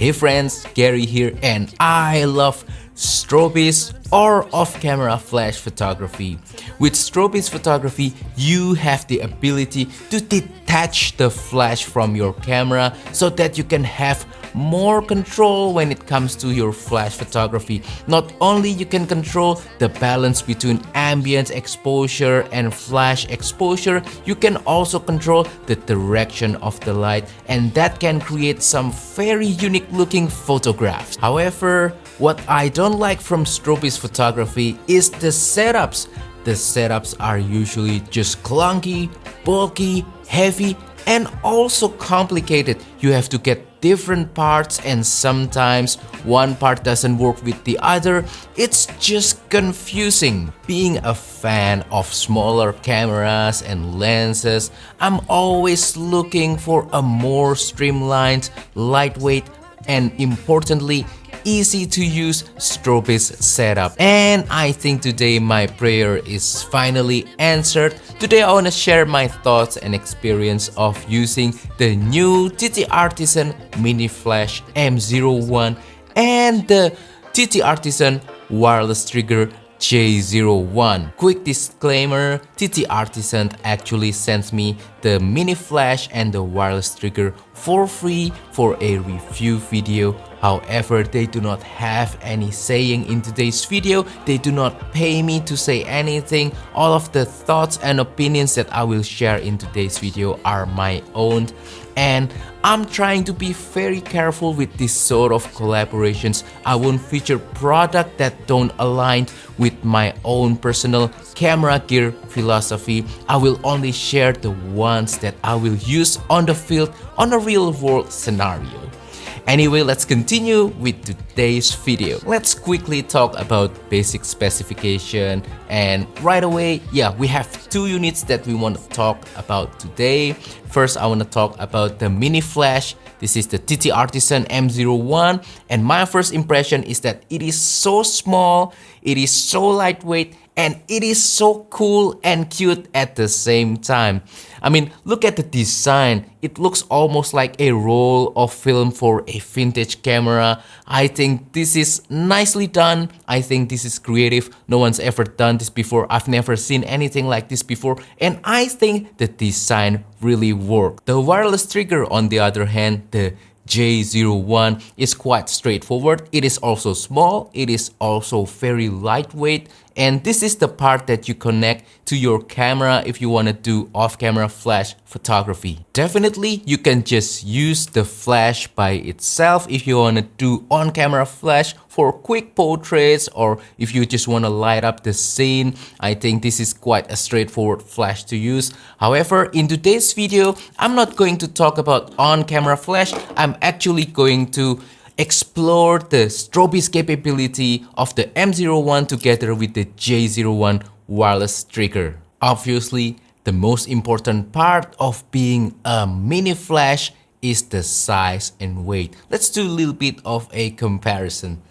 Hey friends, Gary here, and I love Strobist or off-camera flash photography. With Strobist photography, you have the ability to detach the flash from your camera so that you can have more control when it comes to your flash photography. Not only you can control the balance between ambient exposure and flash exposure, you can also control the direction of the light, and that can create some very unique looking photographs. However, what I don't like from Strobist photography is the setups. The setups are usually just clunky, bulky, heavy, and also complicated. You have to get different parts, and sometimes one part doesn't work with the other. It's just confusing. Being a fan of smaller cameras and lenses, I'm always looking for a more streamlined, lightweight, and importantly, easy to use Strobist setup. And I think today my prayer is finally answered. Today I want to share my thoughts and experience of using the new TTArtisan Mini Flash M01 and the TTArtisan wireless trigger J01. Quick disclaimer, TTArtisan actually sent me the mini flash and the wireless trigger for free for a review video. However, they do not have any saying in today's video. They do not pay me to say anything. All of the thoughts and opinions that I will share in today's video are my own. And I'm trying to be very careful with this sort of collaborations. I won't feature products that don't align with my own personal camera gear philosophy. I will only share the ones that I will use on the field on a real world scenario. Anyway, let's continue with today's video. Let's quickly talk about basic specification, and right away, we have two units that we want to talk about today. First, I want to talk about the mini flash. This is the TTArtisan M01, and my first impression is that it is so small, it is so lightweight, and it is so cool and cute at the same time. I mean, look at the design. It looks almost like a roll of film for a vintage camera. I think this is nicely done. I think this is creative. No one's ever done this before. I've never seen anything like this before, and I think the design really worked. The wireless trigger, on the other hand, the J01, is quite straightforward. It is also small, it is also very lightweight, and this is the part that you connect to your camera if you want to do off-camera flash photography. Definitely, you can just use the flash by itself if you want to do on-camera flash for quick portraits, or if you just want to light up the scene. I think this is quite a straightforward flash to use. However, in today's video, I'm not going to talk about on-camera flash. I'm actually going to explore the Strobist capability of the M01 together with the J01 wireless trigger. Obviously, the most important part of being a mini flash is the size and weight. Let's do a little bit of a comparison.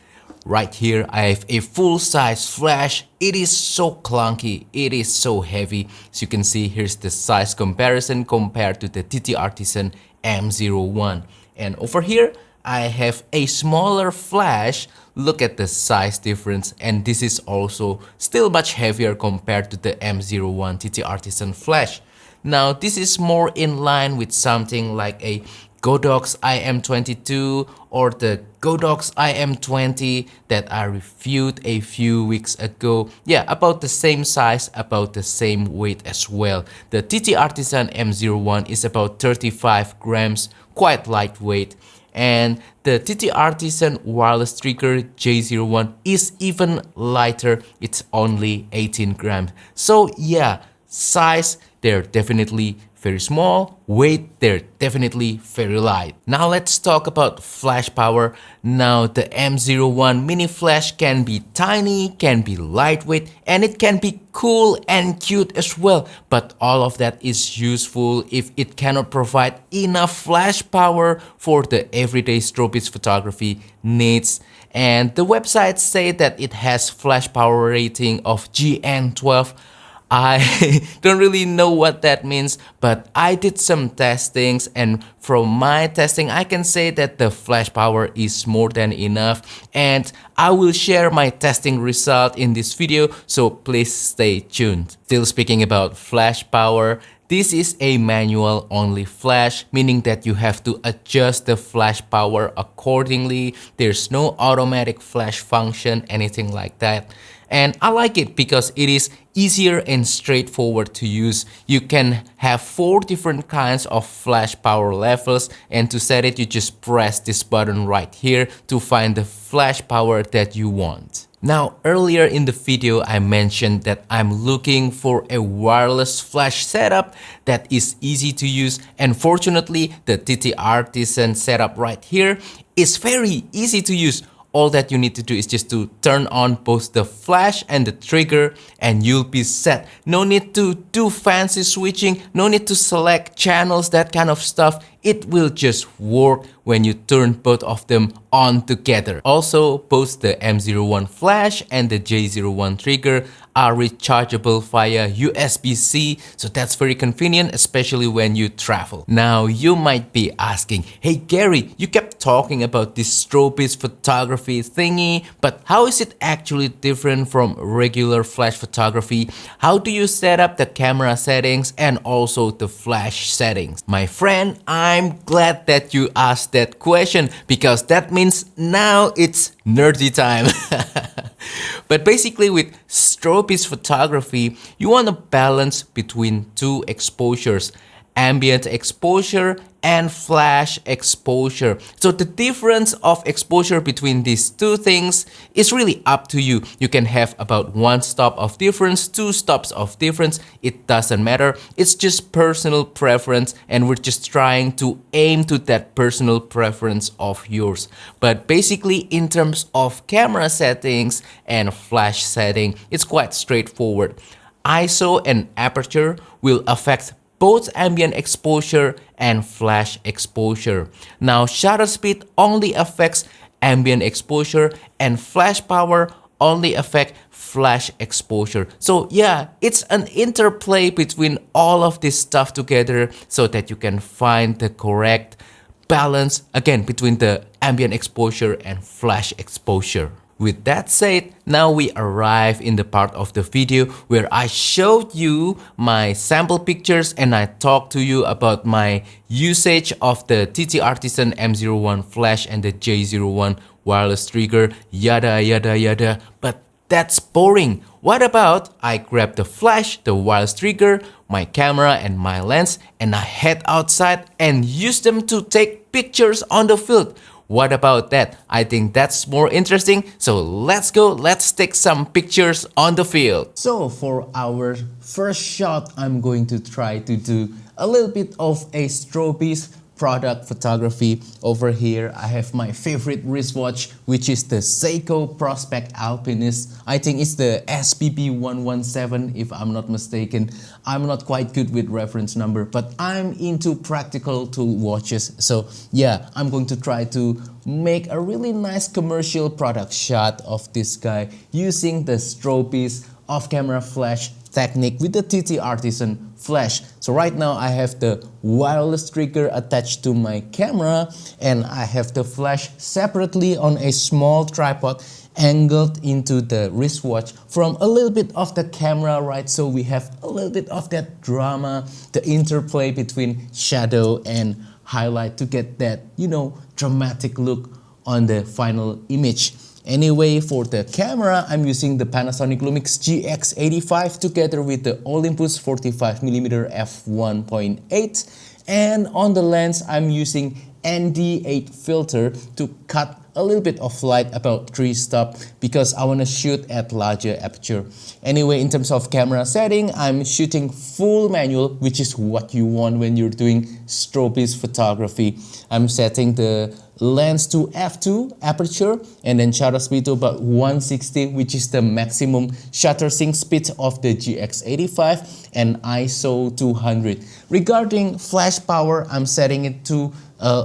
Right here, I have a full-size flash. It is so clunky, it is so heavy. As you can see, here's the size comparison compared to the TTArtisan M01. And over here, I have a smaller flash. Look at the size difference, and this is also still much heavier compared to the M01 TTArtisan flash. Now, this is more in line with something like a Godox IM22 or the Godox IM20 that I reviewed a few weeks ago. Yeah, about the same size, about the same weight as well. The TTArtisan M01 is about 35 grams, quite lightweight. And the TTArtisan wireless trigger J01 is even lighter. It's only 18 grams. So yeah, size, they're definitely very small. Weight, they're definitely very light. Now let's talk about flash power. Now the M01 mini flash can be tiny, can be lightweight, and it can be cool and cute as well. But all of that is useful if it cannot provide enough flash power for the everyday Strobist photography needs. And the websites say that it has flash power rating of GN12. I don't really know what that means, but I did some testings, and from my testing I can say that the flash power is more than enough, and I will share my testing result in this video, so please stay tuned. Still speaking about flash power, this is a manual only flash, meaning that you have to adjust the flash power accordingly. There's no automatic flash function, anything like that. And I like it because it is easier and straightforward to use. You can have 4 different kinds of flash power levels, and to set it you just press this button right here to find the flash power that you want. Now, earlier in the video I mentioned that I'm looking for a wireless flash setup that is easy to use, and fortunately the TTArtisan setup right here is very easy to use. All that you need to do is just to turn on both the flash and the trigger and you'll be set. No need to do fancy switching, no need to select channels, that kind of stuff. It will just work when you turn both of them on together. Also, both the M01 flash and the J01 trigger are rechargeable via USB-C, so that's very convenient, especially when you travel. Now, you might be asking, hey Gary, you kept talking about this Strobist photography thingy, but how is it actually different from regular flash photography? How do you set up the camera settings and also the flash settings? My friend, I'm glad that you asked that question, because that means now it's nerdy time. But basically with Strobist photography, you want to balance between 2 exposures, ambient exposure and flash exposure. So the difference of exposure between these 2 things is really up to you. You can have about 1 stop of difference, 2 stops of difference. It doesn't matter. It's just personal preference, and we're just trying to aim to that personal preference of yours. But basically in terms of camera settings and flash setting, it's quite straightforward. ISO and aperture will affect both ambient exposure and flash exposure. Now, shutter speed only affects ambient exposure, and flash power only affect flash exposure. So yeah, it's an interplay between all of this stuff together so that you can find the correct balance, again, between the ambient exposure and flash exposure. With that said, now we arrive in the part of the video where I showed you my sample pictures and I talked to you about my usage of the TTArtisan M01 flash and the J01 wireless trigger, yada yada yada. But that's boring. What about I grab the flash, the wireless trigger, my camera and my lens, and I head outside and use them to take pictures on the field? What about that? I think that's more interesting. So let's go, let's take some pictures on the field. So for our first shot, I'm going to try to do a little bit of a Strobist product photography. Over here I have my favorite wristwatch, which is the Seiko Prospect Alpinist. I think it's the SPB 117 if I'm not mistaken. I'm not quite good with reference number, but I'm into practical tool watches. So yeah, I'm going to try to make a really nice commercial product shot of this guy using the Strobist off-camera flash technique with the TTArtisan flash. So right now I have the wireless trigger attached to my camera and I have the flash separately on a small tripod angled into the wristwatch from a little bit of the camera, right? So we have a little bit of that drama, the interplay between shadow and highlight to get that, you know, dramatic look on the final image. Anyway, for the camera, I'm using the Panasonic Lumix GX85 together with the Olympus 45mm f1.8, and on the lens I'm using ND8 filter to cut a little bit of light, about 3 stops, because I want to shoot at larger aperture. Anyway, in terms of camera setting, I'm shooting full manual, which is what you want when you're doing Strobist photography. I'm setting the lens to f2 aperture and then shutter speed to about 160, which is the maximum shutter sync speed of the GX85, and ISO 200. Regarding flash power, I'm setting it to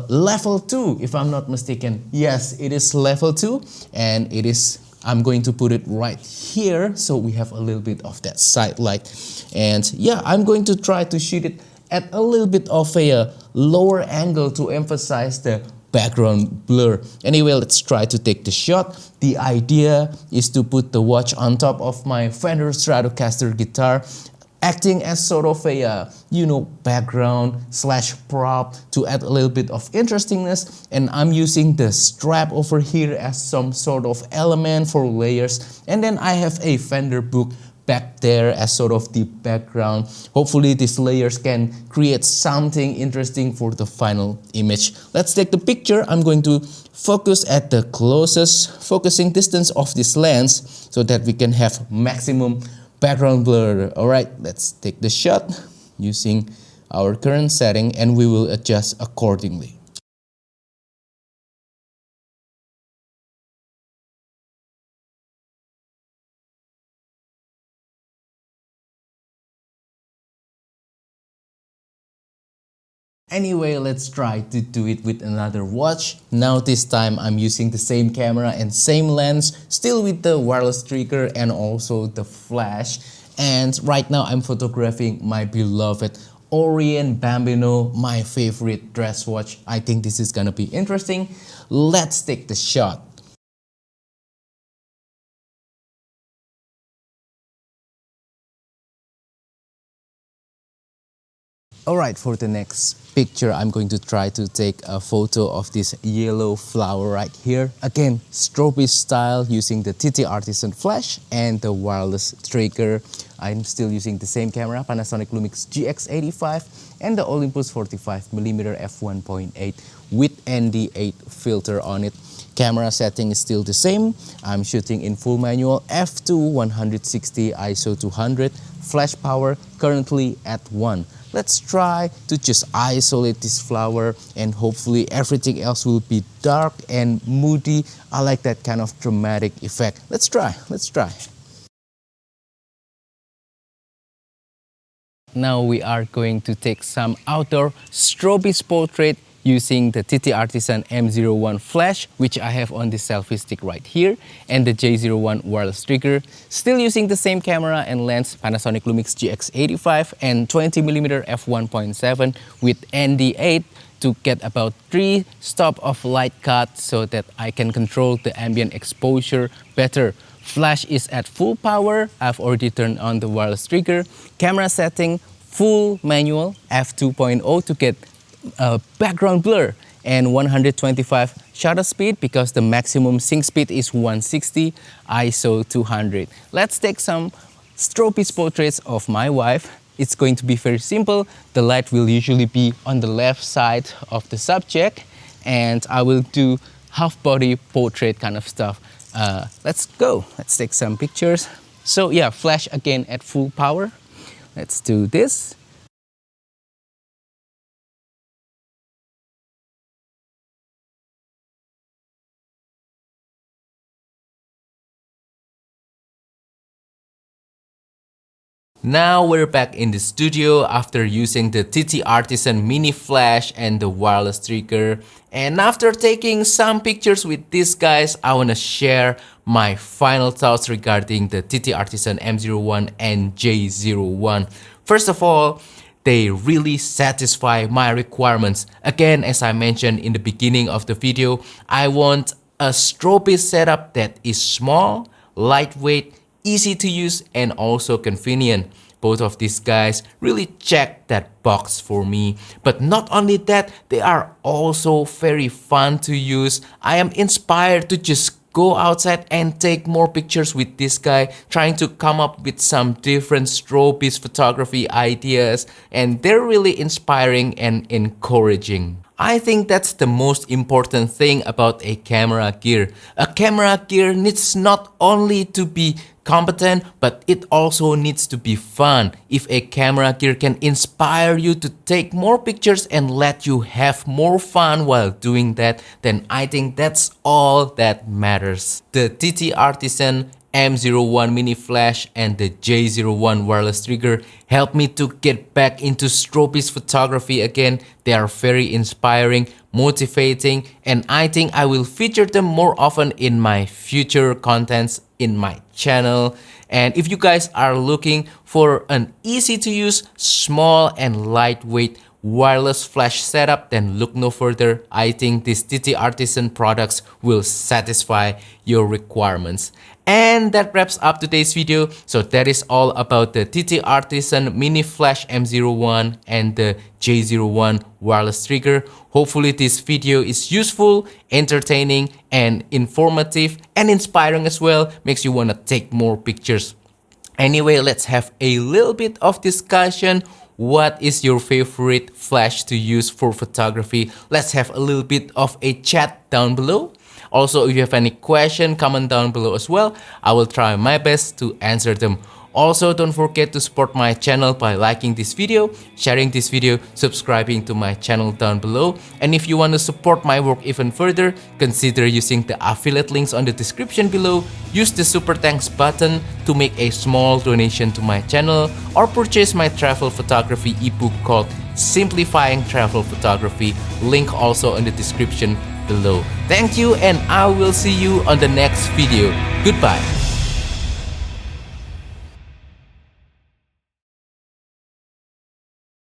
level 2 if I'm not mistaken. Yes, it is level 2 and it is I'm going to put it right here so we have a little bit of that side light. And yeah, I'm going to try to shoot it at a little bit of a lower angle to emphasize the background blur. Anyway, let's try to take the shot. The idea is to put the watch on top of my Fender Stratocaster guitar, acting as sort of a background slash prop to add a little bit of interestingness. And I'm using the strap over here as some sort of element for layers. And then I have a Fender book back there as sort of the background. Hopefully these layers can create something interesting for the final image. Let's take the picture. I'm going to focus at the closest focusing distance of this lens so that we can have maximum background blur. Alright, let's take the shot using our current setting and we will adjust accordingly. Anyway, let's try to do it with another watch. Now this time I'm using the same camera and same lens, still with the wireless trigger and also the flash. And right now I'm photographing my beloved Orient Bambino, my favorite dress watch. I think this is gonna be interesting. Let's take the shot. Alright, for the next picture, I'm going to try to take a photo of this yellow flower right here. Again, Strobist style using the TTArtisan flash and the wireless trigger. I'm still using the same camera, Panasonic Lumix GX85 and the Olympus 45mm f1.8 with ND8 filter on it. Camera setting is still the same. I'm shooting in full manual f2 160 ISO 200, flash power currently at 1. Let's try to just isolate this flower and hopefully everything else will be dark and moody. I like that kind of dramatic effect. Let's try. Now we are going to take some outdoor Strobist portrait using the TTArtisan M01 flash, which I have on the selfie stick right here, and the J01 wireless trigger. Still using the same camera and lens, Panasonic Lumix GX85 and 20mm f1.7 with ND8 to get about 3 stops of light cut so that I can control the ambient exposure better. Flash is at full power. I've already turned on the wireless trigger. Camera setting full manual f2.0 to get background blur and 125 shutter speed because the maximum sync speed is 160 ISO 200. Let's take some Strobist portraits of my wife. It's going to be very simple. The light will usually be on the left side of the subject and I will do half body portrait kind of stuff. Let's go. Let's take some pictures. So yeah, flash again at full power. Let's do this. Now we're back in the studio after using the TTArtisan mini flash and the wireless trigger. And after taking some pictures with these guys, I want to share my final thoughts regarding the TTArtisan M01 and J01. First of all, they really satisfy my requirements. Again, as I mentioned in the beginning of the video, I want a Strobist setup that is small, lightweight, easy to use and also convenient. Both of these guys really check that box for me. But not only that, they are also very fun to use. I am inspired to just go outside and take more pictures with this guy, trying to come up with some different Strobist photography ideas, and they're really inspiring and encouraging. I think that's the most important thing about a camera gear. A camera gear needs not only to be competent, but it also needs to be fun. If a camera gear can inspire you to take more pictures and let you have more fun while doing that, then I think that's all that matters. The TTArtisan M01 mini flash and the J01 wireless trigger helped me to get back into Strobist photography again. They are very inspiring, motivating, and I think I will feature them more often in my future contents in my channel. And if you guys are looking for an easy to use, small and lightweight wireless flash setup, then look no further. I think these TTArtisan products will satisfy your requirements. And that wraps up today's video. So that is all about the TTArtisan mini flash M01 and the J01 wireless trigger. Hopefully this video is useful, entertaining, and informative, and inspiring as well. Makes you want to take more pictures. Anyway, let's have a little bit of discussion. What is your favorite flash to use for photography? Let's have a little bit of a chat down below. Also, if you have any question, comment down below as well. I will try my best to answer them. Also, don't forget to support my channel by liking this video, sharing this video, subscribing to my channel down below. And if you want to support my work even further, consider using the affiliate links on the description below. Use the super thanks button to make a small donation to my channel, or purchase my travel photography ebook called Simplifying Travel Photography. Link also in the description below. Thank you, and I will see you on the next video. Goodbye.